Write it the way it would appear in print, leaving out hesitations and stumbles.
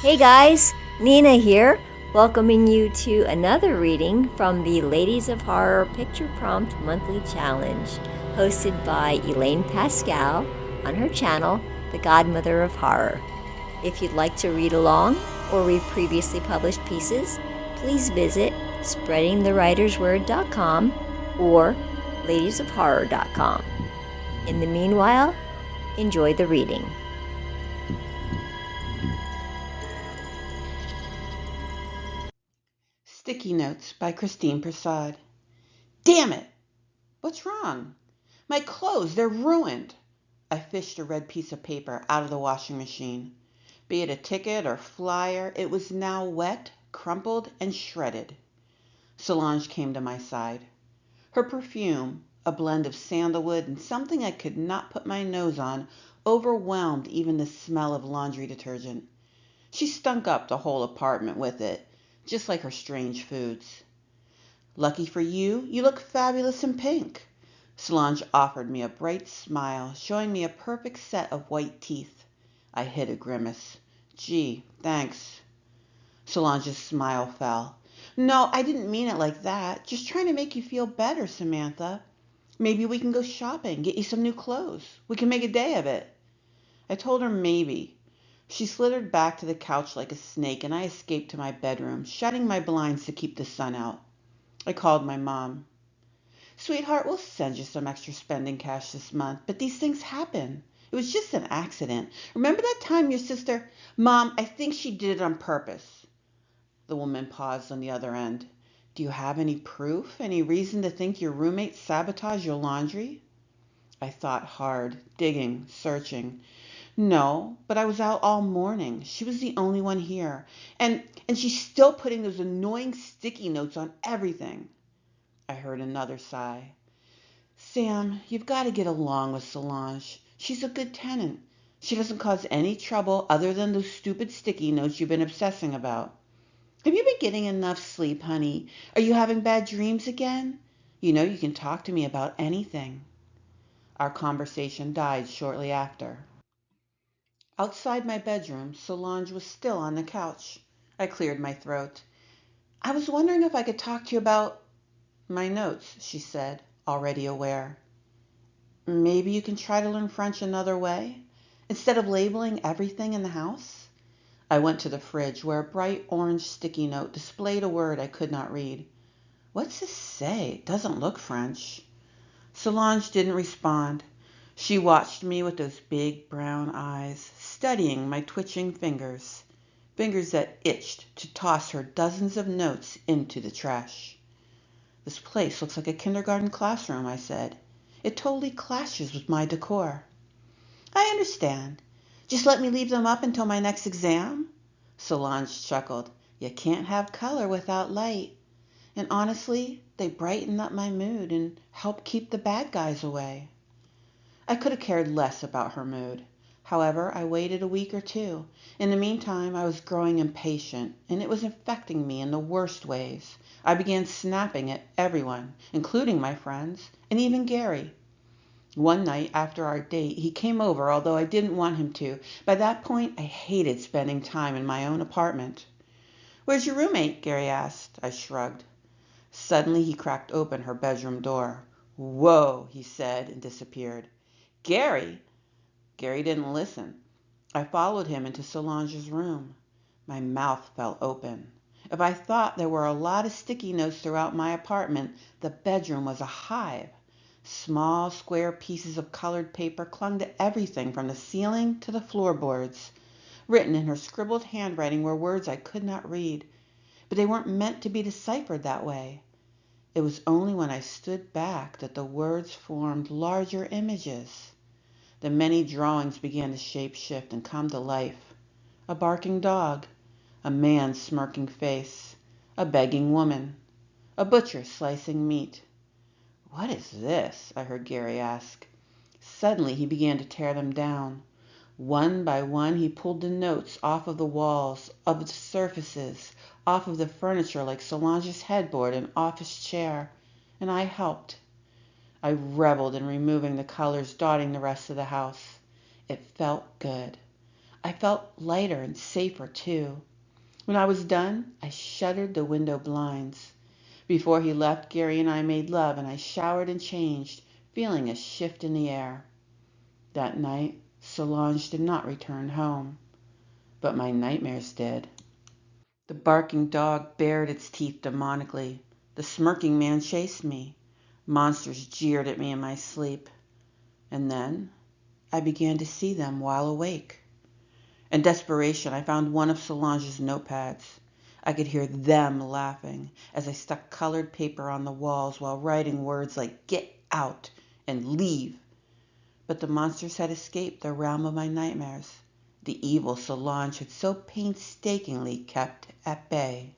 Hey guys, Nina here, welcoming you to another reading from the Ladies of Horror Picture Prompt Monthly Challenge, hosted by Elaine Pascale on her channel, The Godmother of Horror. If you'd like to read along or read previously published pieces, please visit spreadingthewritersword.com or ladiesofhorror.com. In the meanwhile, enjoy the reading. Sticky Notes by Christina Persaud. Damn it! What's wrong? My clothes, they're ruined. I fished a red piece of paper out of the washing machine. Be it a ticket or flyer, it was now wet, crumpled, and shredded. Solange came to my side. Her perfume, a blend of sandalwood and something I could not put my nose on, overwhelmed even the smell of laundry detergent. She stunk up the whole apartment with it, just like her strange foods. Lucky for you, you look fabulous in pink. Solange offered me a bright smile, showing me a perfect set of white teeth. I hid a grimace. Gee, thanks. Solange's smile fell. No, I didn't mean it like that. Just trying to make you feel better, Samantha. Maybe we can go shopping, get you some new clothes. We can make a day of it. I told her maybe. She slithered back to the couch like a snake, and I escaped to my bedroom, shutting my blinds to keep the sun out. I called my mom. Sweetheart, we'll send you some extra spending cash this month, but these things happen. It was just an accident. Remember that time your sister... Mom, I think she did it on purpose. The woman paused on the other end. Do you have any proof, any reason to think your roommate sabotaged your laundry? I thought hard, digging, searching. No, but I was out all morning. She was the only one here. And she's still putting those annoying sticky notes on everything. I heard another sigh. Sam, you've got to get along with Solange. She's a good tenant. She doesn't cause any trouble other than those stupid sticky notes you've been obsessing about. Have you been getting enough sleep, honey? Are you having bad dreams again? You know you can talk to me about anything. Our conversation died shortly after. Outside my bedroom, Solange was still on the couch. I cleared my throat. I was wondering if I could talk to you about my notes, she said, already aware. Maybe you can try to learn French another way, instead of labeling everything in the house? I went to the fridge where a bright orange sticky note displayed a word I could not read. What's this say? It doesn't look French. Solange didn't respond. She watched me with those big brown eyes, studying my twitching fingers, fingers that itched to toss her dozens of notes into the trash. This place looks like a kindergarten classroom, I said. It totally clashes with my decor. I understand. Just let me leave them up until my next exam? Solange chuckled. You can't have color without light. And honestly, they brighten up my mood and help keep the bad guys away. I could have cared less about her mood. However, I waited a week or two. In the meantime, I was growing impatient, and it was affecting me in the worst ways. I began snapping at everyone, including my friends, and even Gary. One night after our date, he came over, although I didn't want him to. By that point, I hated spending time in my own apartment. Where's your roommate? Gary asked. I shrugged. Suddenly, he cracked open her bedroom door. Whoa, he said, and disappeared. Gary? Gary didn't listen. I followed him into Solange's room. My mouth fell open. If I thought there were a lot of sticky notes throughout my apartment, the bedroom was a hive. Small, square pieces of colored paper clung to everything from the ceiling to the floorboards. Written in her scribbled handwriting were words I could not read, but they weren't meant to be deciphered that way. It was only when I stood back that the words formed larger images. The many drawings began to shape-shift and come to life. A barking dog, a man's smirking face, a begging woman, a butcher slicing meat. What is this? I heard Gary ask. Suddenly he began to tear them down. One by one he pulled the notes off of the walls, of the surfaces, off of the furniture like Solange's headboard and office chair, and I helped. I reveled in removing the colors dotting the rest of the house. It felt good. I felt lighter and safer, too. When I was done, I shuttered the window blinds. Before he left, Gary and I made love, and I showered and changed, feeling a shift in the air. That night, Solange did not return home, but my nightmares did. The barking dog bared its teeth demonically. The smirking man chased me. Monsters jeered at me in my sleep. And then I began to see them while awake. In desperation, I found one of Solange's notepads. I could hear them laughing as I stuck colored paper on the walls while writing words like "get out" and "leave." But the monsters had escaped the realm of my nightmares. The evil Solange had so painstakingly kept at bay.